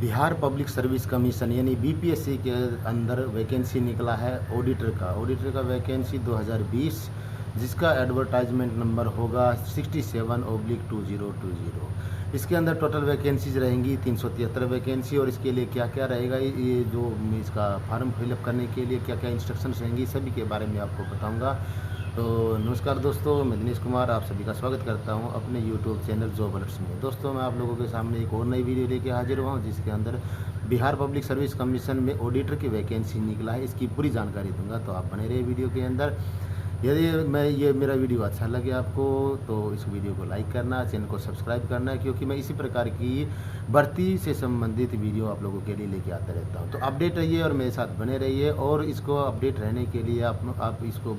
Bihar public service commission यानी BPSC के अंदर वैकेंसी निकला है ऑडिटर का वैकेंसी 2020, जिसका एडवर्टाइजमेंट नंबर होगा 67/2020। इसके अंदर टोटल वैकेंसीज रहेंगी 373 वैकेंसी। और इसके लिए क्या क्या रहेगा, ये जो इसका फॉर्म फिलअप करने के लिए क्या क्या इंस्ट्रक्शंस रहेंगी, सभी के बारे में आपको बताऊंगा। तो नमस्कार दोस्तों, मैं दिनेश कुमार आप सभी का स्वागत करता हूं अपने यूट्यूब चैनल जॉब अलर्ट्स में। दोस्तों, मैं आप लोगों के सामने एक और नई वीडियो लेके हाजिर हुआ हूं, जिसके अंदर बिहार पब्लिक सर्विस कमीशन में ऑडिटर की वैकेंसी निकला है, इसकी पूरी जानकारी दूंगा। तो आप बने रहिए वीडियो के अंदर। यदि ये मेरा वीडियो अच्छा लगे आपको तो इस वीडियो को लाइक करना, चैनल को सब्सक्राइब करना है, क्योंकि मैं इसी प्रकार की भर्ती से संबंधित वीडियो आप लोगों के लिए लेके आता रहता हूं। तो अपडेट रहिए और मेरे साथ बने रहिए। और इसको अपडेट रहने के लिए आप इसको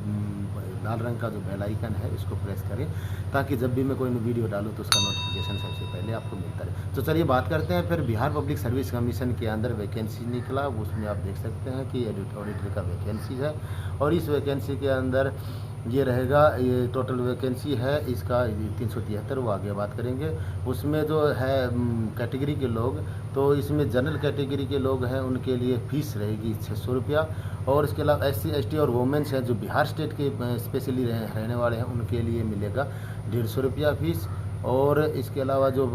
लाल रंग का जो बेल आइकन है इसको प्रेस करें, ताकि जब भी मैं कोई वीडियो डालूँ तो उसका नोटिफिकेशन सबसे पहले आपको मिलता रहे। तो चलिए बात करते हैं फिर बिहार पब्लिक सर्विस कमीशन के अंदर वैकेंसी निकला, उसमें आप देख सकते हैं कि ऑडिटर का वैकेंसी है। और इस वैकेंसी के अंदर ये रहेगा, ये टोटल वैकेंसी है इसका 373, वो आगे बात करेंगे। उसमें जो है कैटेगरी के लोग, तो इसमें जनरल कैटेगरी के लोग हैं उनके लिए फ़ीस रहेगी 600 रुपया। और इसके अलावा SC ST और वोमेंस हैं जो बिहार स्टेट के स्पेशली रहने वाले हैं, उनके लिए मिलेगा 150 रुपया फ़ीस। और इसके अलावा जो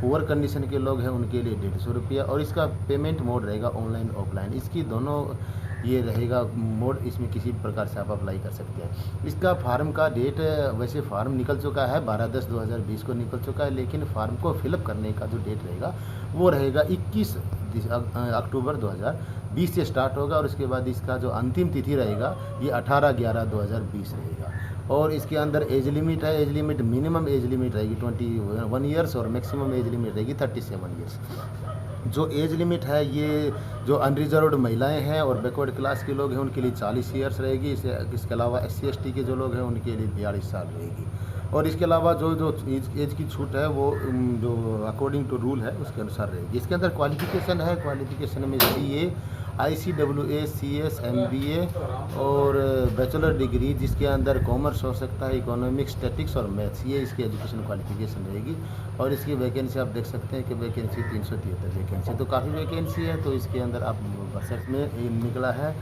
पुअर कंडीशन के लोग हैं उनके लिए 150 रुपया। और इसका पेमेंट मोड रहेगा ऑनलाइन ऑफलाइन, इसकी दोनों ये रहेगा मोड, इसमें किसी प्रकार से आप अप्लाई कर सकते हैं। इसका फार्म का डेट, वैसे फार्म निकल चुका है 12/10/2020 को निकल चुका है, लेकिन फार्म को फिलअप करने का जो डेट रहेगा वो रहेगा 21 अक्टूबर 2020 से स्टार्ट होगा। और उसके बाद इसका जो अंतिम तिथि रहेगा ये 18/11/2020 रहेगा। और इसके अंदर एज लिमिट है, age limit minimum age limit रहेगी 21 ईयर्स और मैक्सिमम एज लिमिट रहेगी 37 ईयर्स। जो एज लिमिट है ये जो अनरिजर्व्ड महिलाएं हैं और बैकवर्ड क्लास के लोग हैं उनके लिए 40 ईयर्स रहेगी। इसके अलावा SC ST के जो लोग हैं उनके लिए 42 साल रहेगी। और इसके अलावा जो जो एज की छूट है वो जो अकॉर्डिंग टू रूल है उसके अनुसार रहेगी। इसके अंदर क्वालिफिकेशन है, क्वालिफिकेशन में CA ICWA CS MBA और बैचलर डिग्री, जिसके अंदर कॉमर्स हो सकता है, इकोनॉमिक्स, स्टैटिक्स और मैथ्स, ये इसकी एजुकेशन क्वालिफिकेशन रहेगी। और इसकी वैकेंसी आप देख सकते हैं कि वैकेंसी 373 वैकेंसी, तो काफ़ी वैकेंसी है। तो इसके अंदर आप बजट में निकला है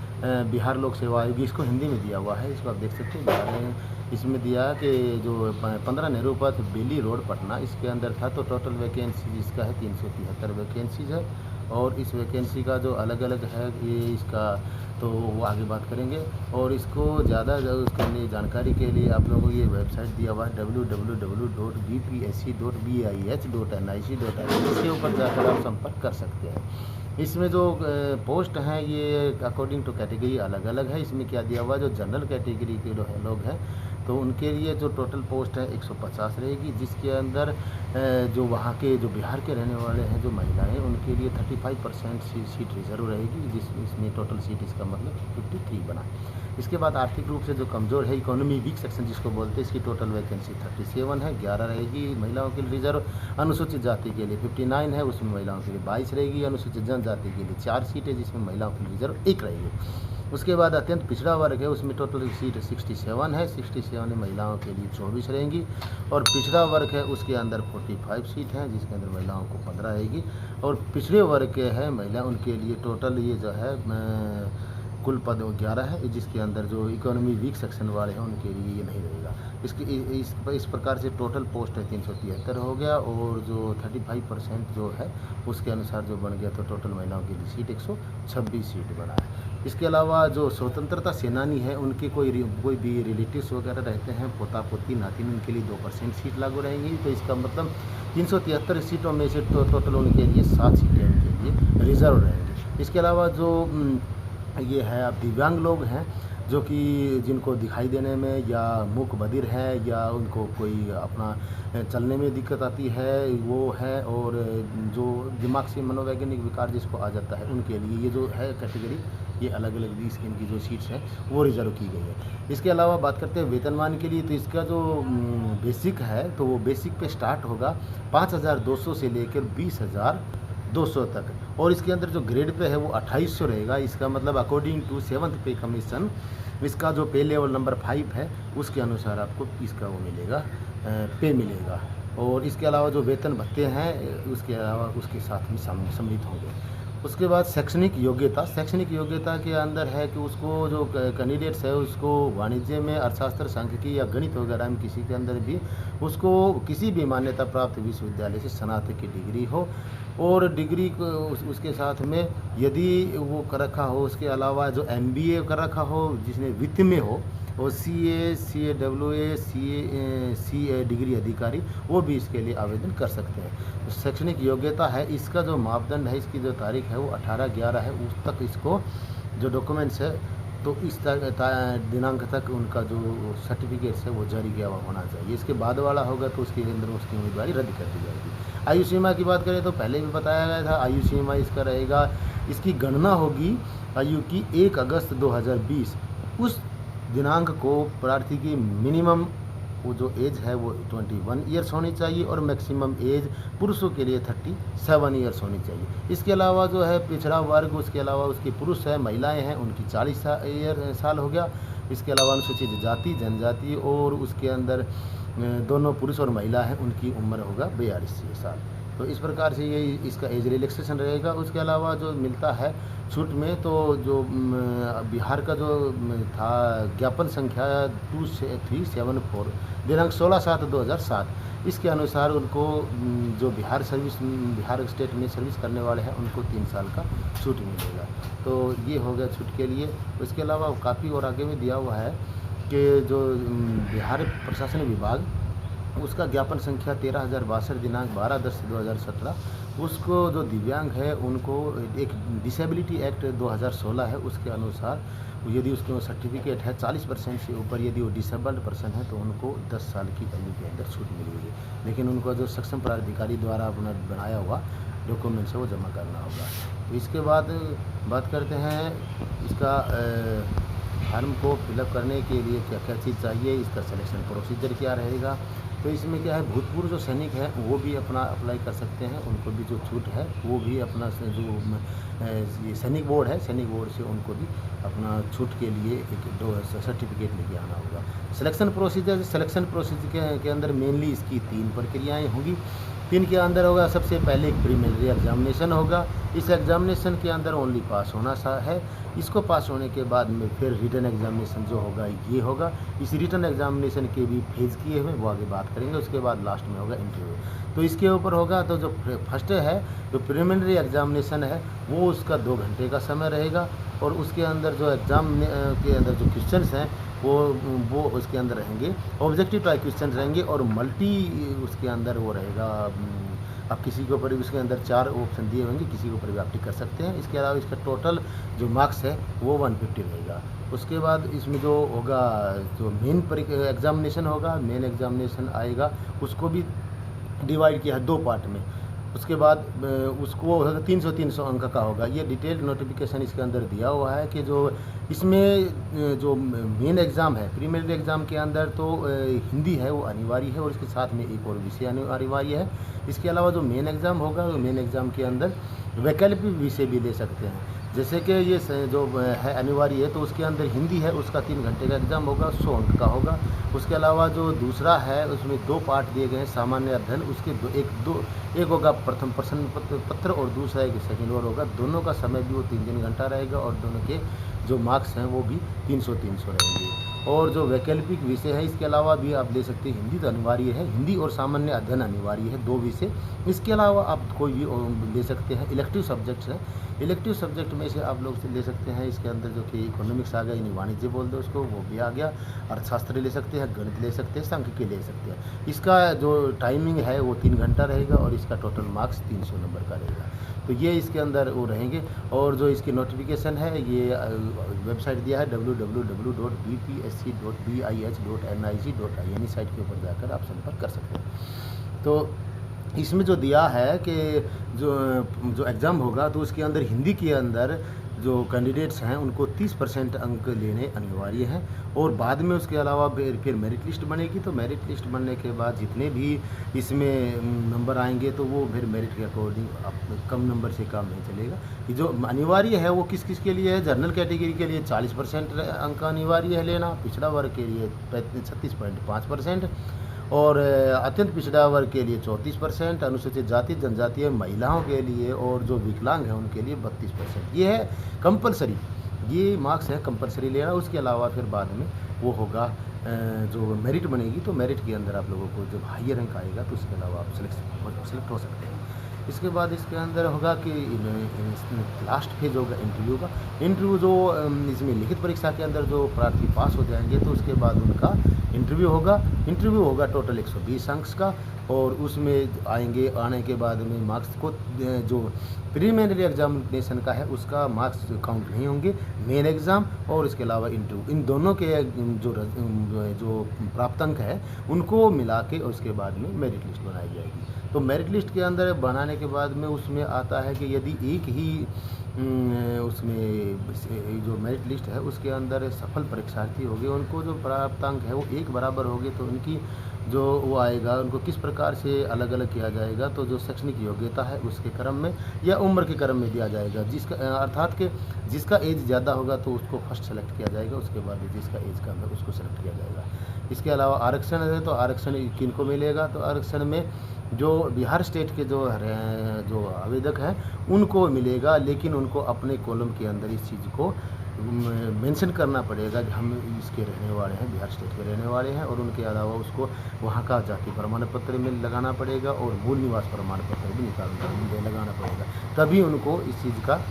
बिहार लोक सेवा आयोग, इसको हिंदी में दिया हुआ है, इसको आप देख सकते हैं। बिहार इसमें दिया कि जो 15 नेहरू पथ बेली रोड पटना, इसके अंदर था। तो टोटल वैकेंसी इसका है 373 वैकेंसीज है। और इस वैकेंसी का जो अलग अलग है ये इसका, तो वो आगे बात करेंगे। और इसको ज़्यादा उसके लिए जानकारी के लिए आप लोगों को ये वेबसाइट दिया हुआ है www.bpsc.bih.nic.in, इसके ऊपर जाकर आप संपर्क कर सकते हैं। इसमें जो पोस्ट हैं ये अकॉर्डिंग टू कैटेगरी अलग अलग है। इसमें क्या दिया हुआ है, जो जनरल कैटेगरी के लोग हैं तो उनके लिए जो टोटल पोस्ट है 150 रहेगी, जिसके अंदर जो वहाँ के जो बिहार के रहने वाले हैं जो महिलाएं, उनके लिए 35% सीट रिजर्व रहेगी, इसमें टोटल सीट इसका मतलब 53 बना। इसके बाद आर्थिक रूप से जो कमज़ोर है, इकोनॉमी वीक सेक्शन जिसको बोलते हैं, इसकी टोटल वैकेंसी 37 है, 11 रहेगी महिलाओं के लिए रिजर्व। अनुसूचित जाति के लिए 59 है, उसमें महिलाओं के लिए 22 रहेगी। अनुसूचित जनजाति के लिए 4 सीटें, जिसमें महिलाओं के लिए रिजर्व 1 रहेगी। उसके बाद अत्यंत पिछड़ा वर्ग है, उसमें टोटल सीट 67 है, 67 में महिलाओं के लिए 24 रहेंगी। और पिछड़ा वर्ग है उसके अंदर 45 सीट हैं, जिसके अंदर महिलाओं को 15 रहेगी। और पिछड़े वर्ग के हैं महिला, उनके लिए टोटल ये जो है कुल पद 11 है, जिसके अंदर जो इकोनॉमी वीक सेक्शन वाले हैं उनके लिए ये नहीं रहेगा। इस प्रकार से टोटल पोस्ट है 373 हो गया। और जो 35% जो है उसके अनुसार जो बन गया, तो टोटल महिलाओं के लिए सीट 126 सीट बना है। इसके अलावा जो स्वतंत्रता सेनानी है उनके कोई भी रिलेटिव्स वगैरह रहते हैं, पोता पोती नातिन, उनके लिए 2% सीट लागू रहेंगी। तो इसका मतलब 373 सीटों में से टोटल उनके लिए 7 सीटें उनके लिए रिजर्व रहेंगी। इसके अलावा जो ये है अब दिव्यांग लोग हैं, जो कि जिनको दिखाई देने में या मूक बधिर है या उनको कोई अपना चलने में दिक्कत आती है वो है, और जो दिमाग से मनोवैज्ञानिक विकार जिसको आ जाता है, उनके लिए ये जो है कैटेगरी, ये अलग अलग इनकी जो सीट्स हैं वो रिजर्व की गई है। इसके अलावा बात करते हैं वेतनमान के लिए, तो इसका जो बेसिक है तो वो बेसिक पे स्टार्ट होगा 5,200 से लेकर 20,200 तक। और इसके अंदर जो ग्रेड पे है वो 2800 रहेगा। इसका मतलब अकॉर्डिंग टू 7th पे कमीशन, इसका जो पे लेवल नंबर 5 है उसके अनुसार आपको इसका वो मिलेगा, पे मिलेगा। और इसके अलावा जो वेतन भत्ते हैं उसके अलावा उसके साथ में सम्मिलित होंगे। उसके बाद शैक्षणिक योग्यता के अंदर है कि उसको जो कैंडिडेट्स है उसको वाणिज्य में, अर्थशास्त्र, सांख्यिकी या गणित वगैरह में किसी के अंदर भी उसको किसी भी मान्यता प्राप्त विश्वविद्यालय से स्नातक की डिग्री हो, और डिग्री को उसके साथ में यदि वो कर रखा हो, उसके अलावा जो MBA कर रखा हो जिसने वित्त में हो, और CA, CA, CA डिग्री अधिकारी, वो भी इसके लिए आवेदन कर सकते हैं। तो शैक्षणिक योग्यता है, इसका जो मापदंड है, इसकी जो तारीख है वो 18/11 है, उस तक इसको जो डॉक्यूमेंट्स है तो इस दिनांक तक उनका जो सर्टिफिकेट्स है वो जारी किया हुआ होना चाहिए। इसके बाद वाला होगा तो उसके अंदर उसकी उम्मीदवारी रद्द कर दी जाएगी। आयु सीमा की बात करें तो पहले भी बताया गया था, आयु सीमा इसका रहेगा, इसकी गणना होगी आयु की 1 अगस्त 2020। उस दिनांक को प्रार्थी की मिनिमम वो जो एज है वो 21 ईयर्स होनी चाहिए, और मैक्सिमम एज पुरुषों के लिए 37 ईयर्स होनी चाहिए। इसके अलावा जो है पिछड़ा वर्ग, उसके अलावा उसके पुरुष है, महिलाएं हैं, उनकी 40 साल हो गया। इसके अलावा अनुसूचित जाति, जनजाति, और उसके अंदर दोनों पुरुष और महिला हैं, उनकी उम्र होगा 42 साल। तो इस प्रकार से ये इसका एज रिलैक्सेशन रहेगा। उसके अलावा जो मिलता है छूट में, तो जो बिहार का जो था ज्ञापन संख्या 2374 दिनांक 16/7/2007, इसके अनुसार उनको जो बिहार स्टेट में सर्विस करने वाले हैं उनको 3 साल का छूट मिलेगा। तो ये हो गया छूट के लिए। उसके अलावा काफ़ी और आगे में दिया हुआ है कि जो बिहार प्रशासन विभाग, उसका ज्ञापन संख्या 13,062 दिनांक 12/10/2017, उसको जो दिव्यांग है उनको एक डिसेबिलिटी एक्ट 2016 है, उसके अनुसार यदि उसके सर्टिफिकेट है 40% से ऊपर, यदि वो डिसेबल्ड पर्सन है तो उनको 10 साल की आयु के अंदर छूट मिलेगी। लेकिन उनको जो सक्षम प्राधिकारी द्वारा अपना बनाया हुआ डॉक्यूमेंट्स है वो जमा करना होगा। तो इसके बाद बात करते हैं इसका फॉर्म को फिलअप करने के लिए क्या क्या चीज़ चाहिए, इसका सिलेक्शन प्रोसीजर क्या रहेगा। तो इसमें क्या है, भूतपूर्व जो सैनिक हैं वो भी अपना अप्लाई कर सकते हैं, उनको भी जो छूट है वो भी अपना जो ये सैनिक बोर्ड है, सैनिक बोर्ड से उनको भी अपना छूट के लिए एक 2 सर्टिफिकेट लेके आना होगा। सिलेक्शन प्रोसीजर के अंदर मेनली इसकी 3 प्रक्रियाएँ होंगी। 3 के अंदर होगा, सबसे पहले एक प्रीलिमिनरी एग्जामिनेशन होगा। इस एग्जामिनेशन के अंदर ओनली पास होना है। इसको पास होने के बाद में फिर रिटन एग्जामिनेशन जो होगा ये होगा। इस रिटन एग्जामिनेशन के भी फेज किए हुए वो आगे बात करेंगे। उसके बाद लास्ट में होगा इंटरव्यू। तो इसके ऊपर होगा, तो जो फर्स्ट है जो प्रीलिमिनरी एग्जामिनेशन है वो उसका 2 घंटे का समय रहेगा, और उसके अंदर जो एग्ज़ाम के अंदर जो क्वेश्चंस हैं वो उसके अंदर रहेंगे, ऑब्जेक्टिव टाइप क्वेश्चन रहेंगे, और मल्टी उसके अंदर वो रहेगा। आप किसी के ऊपर भी उसके अंदर 4 ऑप्शन दिए होंगे, किसी के ऊपर भी आप टिक कर सकते हैं। इसके अलावा इसका टोटल जो मार्क्स है वो 150 रहेगा। उसके बाद इसमें जो होगा, जो मेन एग्जामिनेशन होगा, मेन एग्जामिनेशन आएगा, उसको भी डिवाइड किया है 2 पार्ट में। उसके बाद उसको 300 अंक का होगा। ये डिटेल्ड नोटिफिकेशन इसके अंदर दिया हुआ है कि जो इसमें जो मेन एग्ज़ाम है, प्रीलिमिनरी एग्ज़ाम के अंदर तो हिंदी है वो अनिवार्य है, और इसके साथ में एक और विषय अनिवार्य है। इसके अलावा जो मेन एग्ज़ाम होगा, मेन एग्ज़ाम के अंदर वैकल्पिक विषय भी ले सकते हैं। जैसे कि ये जो है अनिवार्य है, तो उसके अंदर हिंदी है, उसका 3 घंटे का एग्ज़ाम होगा, 100 अंक का होगा। उसके अलावा जो दूसरा है उसमें 2 पार्ट दिए गए हैं, सामान्य अध्ययन, उसके एक होगा प्रथम प्रश्न पत्र, और दूसरा एक सेकेंड और होगा। दोनों का समय भी वो 3 घंटा रहेगा, और दोनों के जो मार्क्स हैं वो भी 300 रहेंगे। और जो वैकल्पिक विषय है इसके अलावा भी आप ले सकते हैं। हिंदी तो अनिवार्य है, हिंदी और सामान्य अध्ययन अनिवार्य है, 2 विषय। इसके अलावा आप कोई भी ले सकते हैं। इलेक्टिव सब्जेक्ट्स हैं, इलेक्टिव सब्जेक्ट में से आप लोग से ले सकते हैं। इसके अंदर जो कि इकोनॉमिक्स आ गया, यानी वाणिज्य बोल दो उसको, वो भी आ गया। अर्थशास्त्र ले सकते हैं, गणित ले सकते हैं, सांख्यिकी ले सकते हैं। इसका जो टाइमिंग है वो 3 घंटा रहेगा, और इसका टोटल मार्क्स 300 नंबर का रहेगा। तो ये इसके अंदर वो रहेंगे। और जो इसकी नोटिफिकेशन है ये वेबसाइट दिया है www.bpsc.bih.nic.in साइट के ऊपर जाकर आप संपर्क कर सकते हैं। तो इसमें जो दिया है कि जो एग्ज़ाम होगा तो उसके अंदर हिंदी के अंदर जो कैंडिडेट्स हैं उनको 30% अंक लेने अनिवार्य हैं, और बाद में उसके अलावा फिर मेरिट लिस्ट बनेगी। तो मेरिट लिस्ट बनने के बाद जितने भी इसमें नंबर आएंगे तो वो फिर मेरिट के अकॉर्डिंग आप कम नंबर से काम नहीं चलेगा। कि जो अनिवार्य है वो किस किस के लिए है, जनरल कैटेगरी के लिए 40% अंक अनिवार्य है लेना, पिछड़ा वर्ग के लिए 36.5%, और अत्यंत पिछड़ा वर्ग के लिए 34%, अनुसूचित जाति जनजातीय महिलाओं के लिए और जो विकलांग हैं उनके लिए 32%। ये है कंपलसरी, ये मार्क्स है कंपलसरी लेना। उसके अलावा फिर बाद में वो होगा जो मेरिट बनेगी, तो मेरिट के अंदर आप लोगों को जब हायर रैंक आएगा तो उसके अलावा आप सेलेक्ट हो सकते हैं। इसके बाद इसके अंदर होगा कि लास्ट फेज होगा इंटरव्यू का। इंटरव्यू जो इसमें लिखित परीक्षा के अंदर जो प्रार्थी पास हो जाएंगे तो उसके बाद उनका इंटरव्यू होगा टोटल 120 अंक का, और उसमें आने के बाद में मार्क्स को जो प्रीलिमिनरी एग्जामिनेशन का है उसका मार्क्स काउंट नहीं होंगे, मेन एग्ज़ाम और इसके अलावा इंटरव्यू, इन दोनों के जो प्राप्त अंक है उनको मिला के उसके बाद में मेरिट लिस्ट बनाई जाएगी। तो मेरिट लिस्ट के अंदर बनाने के बाद में उसमें आता है कि यदि एक ही उसमें जो मेरिट लिस्ट है उसके अंदर सफल परीक्षार्थी हो गए, उनको जो प्राप्त अंक है वो एक बराबर हो गए, तो उनकी जो वो आएगा उनको किस प्रकार से अलग अलग किया जाएगा, तो जो शैक्षणिक योग्यता है उसके क्रम में या उम्र के क्रम में दिया जाएगा। जिसका अर्थात कि जिसका एज ज़्यादा होगा तो उसको फर्स्ट सेलेक्ट किया जाएगा, उसके बाद जिसका एज कम है उसको सेलेक्ट किया जाएगा। इसके अलावा आरक्षण है, तो आरक्षण किन को मिलेगा, तो आरक्षण में जो बिहार स्टेट के जो आवेदक हैं उनको मिलेगा, लेकिन उनको अपने कॉलम के अंदर इस चीज़ को मेंशन करना पड़ेगा कि हम इसके रहने वाले हैं, बिहार स्टेट के रहने वाले हैं, और उनके अलावा उसको वहाँ का जाति प्रमाण पत्र में लगाना पड़ेगा और मूल निवास प्रमाण पत्र भी लगाना पड़ेगा, तभी उनको इस चीज़ का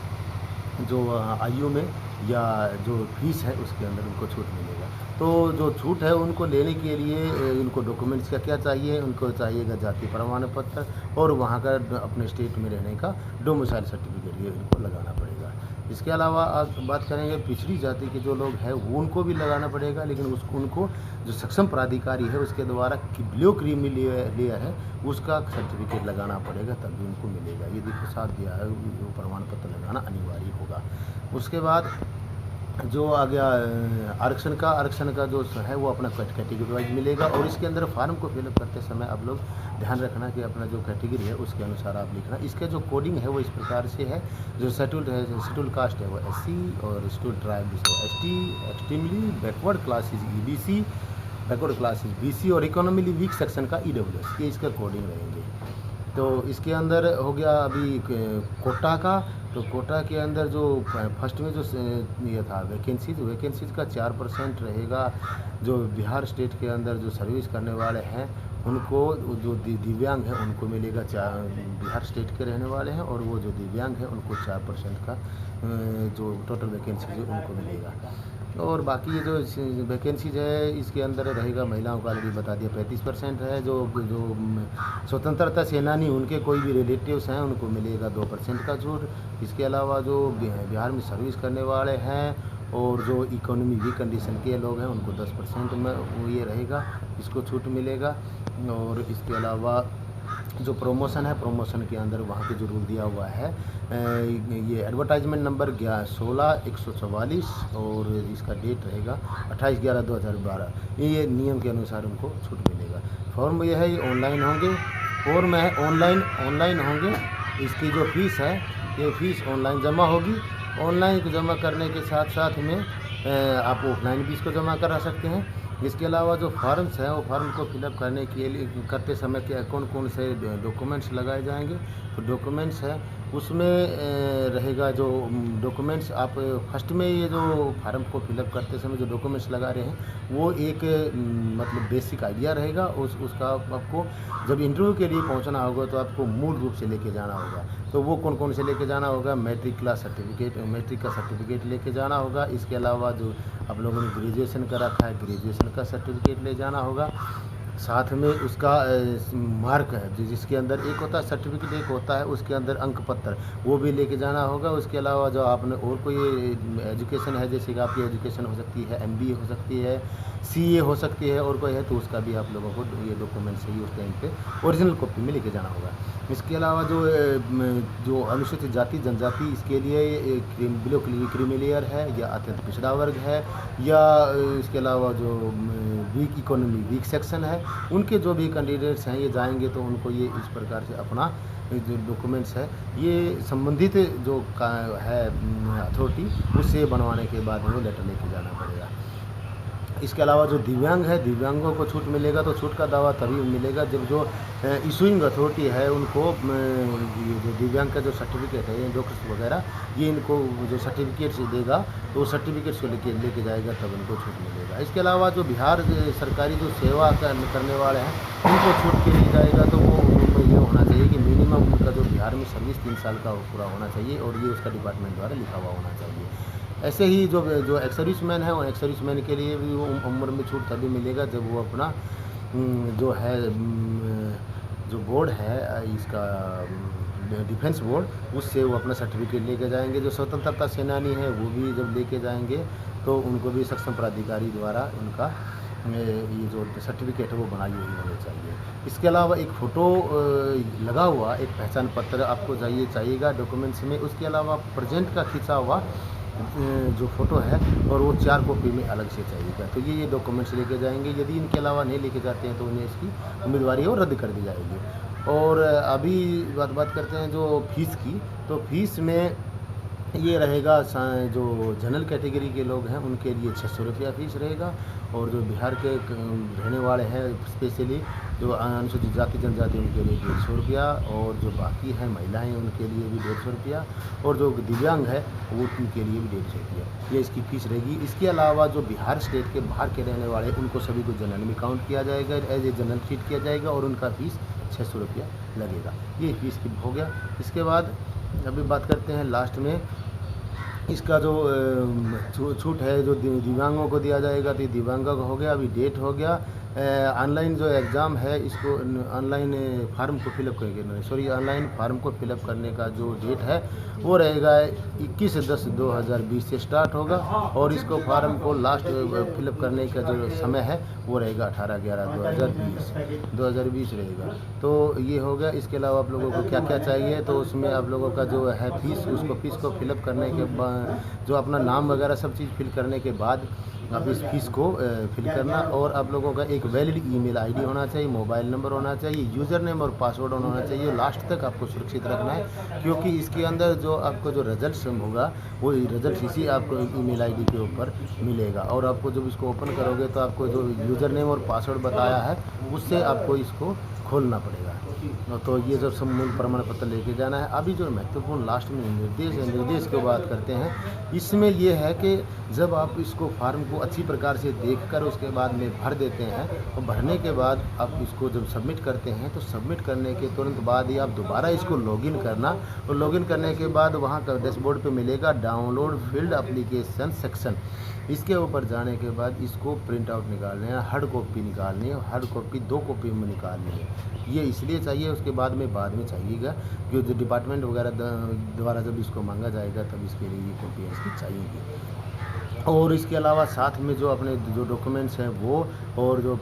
जो आयु में या जो फीस है उसके अंदर उनको छूट मिलेगा। तो जो छूट है उनको लेने के लिए उनको डॉक्यूमेंट्स क्या क्या चाहिए, उनको चाहिएगा जाति प्रमाण पत्र और वहाँ का अपने स्टेट में रहने का डोमिसाइल सर्टिफिकेट, ये इनको लगाना पड़ेगा। इसके अलावा आप बात करेंगे पिछड़ी जाति के जो लोग हैं वो उनको भी लगाना पड़ेगा, लेकिन उनको जो सक्षम प्राधिकारी है उसके द्वारा बिलो क्रीमी लेयर है उसका सर्टिफिकेट लगाना पड़ेगा, तभी उनको मिलेगा। ये देखो साथ दिया है, वो प्रमाण पत्र लगाना अनिवार्य होगा। उसके बाद जो आ गया आरक्षण का जो है वो अपना कैटेगरी वाइज मिलेगा, और इसके अंदर फॉर्म को फिलअप करते समय आप लोग ध्यान रखना कि अपना जो कैटेगरी है उसके अनुसार आप लिखना। इसके जो कोडिंग है वो इस प्रकार से है, जो शेड्यूल्ड कास्ट है वो SC और शेड्यूल्ड ट्राइब है ST, extremely backward class is EBC, backward class is BC और इकोनॉमिकली वीक सेक्शन का EWS, ये इसका कोडिंग रहेंगे। तो इसके अंदर हो गया अभी कोटा का, तो कोटा के अंदर जो फर्स्ट में जो ये था वैकेंसीज का 4% रहेगा। जो बिहार स्टेट के अंदर जो सर्विस करने वाले हैं उनको, जो दिव्यांग हैं उनको मिलेगा, बिहार स्टेट के रहने वाले हैं और वो जो दिव्यांग हैं उनको 4% का जो टोटल वैकेंसीज उनको मिलेगा। और बाकी ये जो वैकेंसीज है इसके अंदर रहेगा, महिलाओं का ऑलरेडी बता दिया 35% है। जो स्वतंत्रता सेनानी उनके कोई भी रिलेटिव्स हैं उनको मिलेगा 2% का छूट। इसके अलावा जो बिहार में सर्विस करने वाले हैं और जो इकोनॉमी वीक कंडीशन के लोग हैं उनको 10% में वो ये रहेगा, इसको छूट मिलेगा। और इसके अलावा जो प्रमोशन है, प्रमोशन के अंदर वहाँ पे जो रूल दिया हुआ है, ये एडवर्टाइजमेंट नंबर 16/144 और इसका डेट रहेगा 28/11/2012। ये नियम के अनुसार उनको छूट मिलेगा। फॉर्म ये है, ये ऑनलाइन होंगे, फॉर्म है ऑनलाइन होंगे। इसकी जो फीस है ये फीस ऑनलाइन जमा होगी। ऑनलाइन जमा करने के साथ साथ में आप ऑफलाइन भी इसको जमा करा सकते हैं। इसके अलावा जो फॉर्म्स हैं वो फॉर्म को फिलअप करने के लिए करते समय क्या कौन कौन से डॉक्यूमेंट्स लगाए जाएंगे, तो डॉक्यूमेंट्स है उसमें रहेगा जो डॉक्यूमेंट्स आप फर्स्ट में ये जो फार्म को फिलअप करते समय जो डॉक्यूमेंट्स लगा रहे हैं वो एक मतलब बेसिक आइडिया रहेगा। उसका आपको जब इंटरव्यू के लिए पहुंचना होगा तो आपको मूल रूप से लेके जाना होगा। तो वो कौन कौन से लेके जाना होगा, मैट्रिक का सर्टिफिकेट लेके जाना होगा। इसके अलावा जो आप लोगों ने ग्रेजुएशन का रखा है ग्रेजुएशन का सर्टिफिकेट ले जाना होगा। साथ में उसका मार्क है जिसके अंदर एक होता है सर्टिफिकेट, एक होता है उसके अंदर अंक पत्र, वो भी लेके जाना होगा। उसके अलावा जो आपने और कोई एजुकेशन है, जैसे कि आपकी एजुकेशन हो सकती है MBA हो सकती है, CA हो सकती है और कोई है, तो उसका भी आप लोगों को ये डॉक्यूमेंट सही उस टाइम पे ओरिजिनल कॉपी में लेके जाना होगा। इसके अलावा जो अनुसूचित जाति जनजाति, इसके लिए बिलो क्रीमी लेयर है या अत्यंत पिछड़ा वर्ग है या इसके अलावा जो वीक इकोनॉमी वीक सेक्शन है, उनके जो भी कैंडिडेट्स हैं ये जाएंगे तो उनको ये इस प्रकार से अपना जो डॉक्यूमेंट्स है ये संबंधित जो है अथॉरिटी उससे बनवाने के बाद वो लेटर लेके जाना पड़ेगा। इसके अलावा जो दिव्यांग है, दिव्यांगों को छूट मिलेगा, तो छूट का दावा तभी मिलेगा जब जो इशूइंग अथॉरिटी है उनको ये जो दिव्यांग का जो सर्टिफिकेट है, डॉक्टर्स वगैरह, ये इनको जो सर्टिफिकेट से देगा, तो सर्टिफिकेट को लेके जाएगा, तब इनको छूट मिलेगा। इसके अलावा जो बिहार सरकारी जो सेवा करने वाले हैं, उनको छूट के लिए जाएगा, तो वो उनको ये होना चाहिए कि मिनिमम उनका जो बिहार में सर्विस 3 साल का पूरा होना चाहिए, और ये उसका डिपार्टमेंट द्वारा लिखा हुआ होना चाहिए। ऐसे ही जो एक्स सर्विसमैन है, वो एक्स सर्विसमैन के लिए भी वो उम्र में छूट तभी मिलेगा जब वो अपना जो है जो बोर्ड है इसका डिफेंस बोर्ड, उससे वो अपना सर्टिफिकेट लेके जाएंगे। जो स्वतंत्रता सेनानी है वो भी जब लेके जाएंगे, तो उनको भी सक्षम प्राधिकारी द्वारा उनका ये जो सर्टिफिकेट है वो बनाई हुई होनी चाहिए। इसके अलावा एक फ़ोटो लगा हुआ एक पहचान पत्र आपको चाहिएगा डॉक्यूमेंट्स में। उसके अलावा प्रेजेंट का खींचा हुआ जो फ़ोटो है, और वो 4 कॉपी में अलग से चाहिएगा। तो ये डॉक्यूमेंट्स लेके जाएंगे। यदि इनके अलावा नहीं लेके जाते हैं तो उन्हें इसकी उम्मीदवारी वो रद्द कर दी जाएगी। और अभी बात करते हैं जो फ़ीस की। तो फीस में ये रहेगा जो जनरल कैटेगरी के लोग हैं उनके लिए 600 रुपया फ़ीस रहेगा, और जो बिहार के रहने वाले हैं स्पेशली जो अनुसूचित जाति जनजाति उनके लिए 150 रुपया, और जो बाकी हैं महिलाएं उनके लिए भी 150 रुपया, और जो दिव्यांग है वो उनके लिए भी 150 रुपया, ये इसकी फ़ीस रहेगी। इसके अलावा जो बिहार स्टेट के बाहर के रहने वाले उनको सभी को जनरल में काउंट किया जाएगा, एज ए जनरल ट्रीट किया जाएगा, और उनका फ़ीस 600 रुपया लगेगा। ये फ़ीस की हो गया। इसके बाद अभी बात करते हैं लास्ट में इसका जो छूट है जो दिव्यांगों को दिया जाएगा, तो दिव्यांगों का हो गया। अभी डेट हो गया ऑनलाइन जो एग्ज़ाम है, इसको ऑनलाइन फार्म को फिलअप करके ऑनलाइन फार्म को फिलअप करने का जो डेट है वो रहेगा 21/10/2020 से स्टार्ट होगा, और इसको फार्म को लास्ट फिलअप करने का जो समय है वो रहेगा 18/11/2020 रहेगा। तो ये हो गया। इसके अलावा आप लोगों को क्या क्या चाहिए, तो उसमें आप लोगों का जो है फ़ीस को फिलअप करने के बाद जो अपना नाम वगैरह सब चीज़ फिल करने के बाद आप इस फीस को फिल करना, और आप लोगों का एक वैलिड ईमेल आईडी होना चाहिए, मोबाइल नंबर होना चाहिए, यूज़र नेम और पासवर्ड होना चाहिए। लास्ट तक आपको सुरक्षित रखना है, क्योंकि इसके अंदर जो आपको जो रिजल्ट होगा वो रिजल्ट इसी आपको ईमेल आईडी के ऊपर मिलेगा, और आपको जब इसको ओपन करोगे तो आपको जो यूज़र नेम और पासवर्ड बताया है उससे आपको इसको खोलना पड़ेगा। तो ये जब सब मूल प्रमाण पत्र लेके जाना है। अभी जो महत्वपूर्ण लास्ट में निर्देश की बात करते हैं, इसमें ये है कि जब आप इसको फार्म को अच्छी प्रकार से देखकर उसके बाद में भर देते हैं, और भरने के बाद आप इसको जब सबमिट करते हैं, तो सबमिट करने के तुरंत बाद ही आप दोबारा इसको लॉगिन करना, और लॉगिन करने के बाद वहाँ का डैशबोर्ड पे मिलेगा डाउनलोड फील्ड एप्लीकेशन सेक्शन। इसके ऊपर जाने के बाद इसको प्रिंट आउट निकालने है, हार्ड कॉपी निकालनी है, और हार्ड कॉपी 2 कॉपी में निकालनी है। ये इसलिए चाहिए, उसके बाद में चाहिएगा कि जो डिपार्टमेंट वगैरह द्वारा जब इसको मांगा जाएगा तब इसके लिए ये कॉपी इसकी चाहिए। और इसके अलावा साथ में जो अपने जो डॉक्यूमेंट्स हैं वो, और जो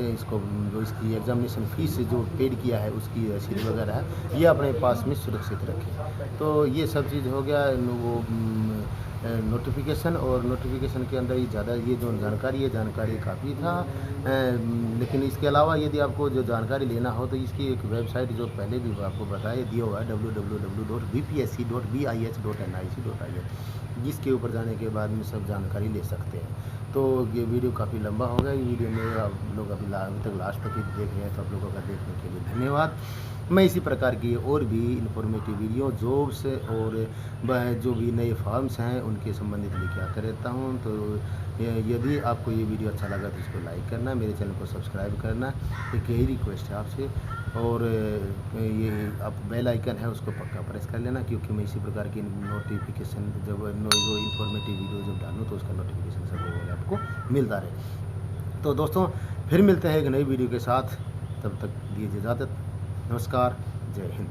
इसको जो इसकी एग्जामिनेशन फ़ीस जो पेड किया है उसकी रसीद वगैरह है, ये अपने पास में सुरक्षित रखें। तो ये सब चीज़ हो गया वो नोटिफिकेशन, और नोटिफिकेशन के अंदर ये ज़्यादा ये जो जानकारी काफ़ी था। लेकिन इसके अलावा यदि आपको जो जानकारी लेना हो तो इसकी एक वेबसाइट जो पहले भी आपको बताया दिया हुआ है www.bpsc.nic.in, जिसके ऊपर जाने के बाद में सब जानकारी ले सकते हैं। तो ये वीडियो काफ़ी लंबा हो गया। ये वीडियो में आप लोग अभी तक लास्ट तक ही देख रहे हैं, तो आप लोगों का देखने के लिए धन्यवाद। मैं इसी प्रकार की और भी इन्फॉर्मेटिव वीडियो जॉब्स और जो भी नए फॉर्म्स हैं उनके संबंधित लेके आता रहता हूं। तो यदि आपको ये वीडियो अच्छा लगा तो इसको लाइक करना, मेरे चैनल को सब्सक्राइब करना, एक यही रिक्वेस्ट है आपसे। और ये आप बेल आइकन है उसको पक्का प्रेस कर लेना, क्योंकि मैं इसी प्रकार की नोटिफिकेशन जब जो इन्फॉर्मेटिव वीडियो जब डालूँ तो उसका नोटिफिकेशन सब आपको मिलता रहे। तो दोस्तों फिर मिलते हैं एक नई वीडियो के साथ, तब तक दीजिए इजाज़त। नमस्कार, जय हिंद।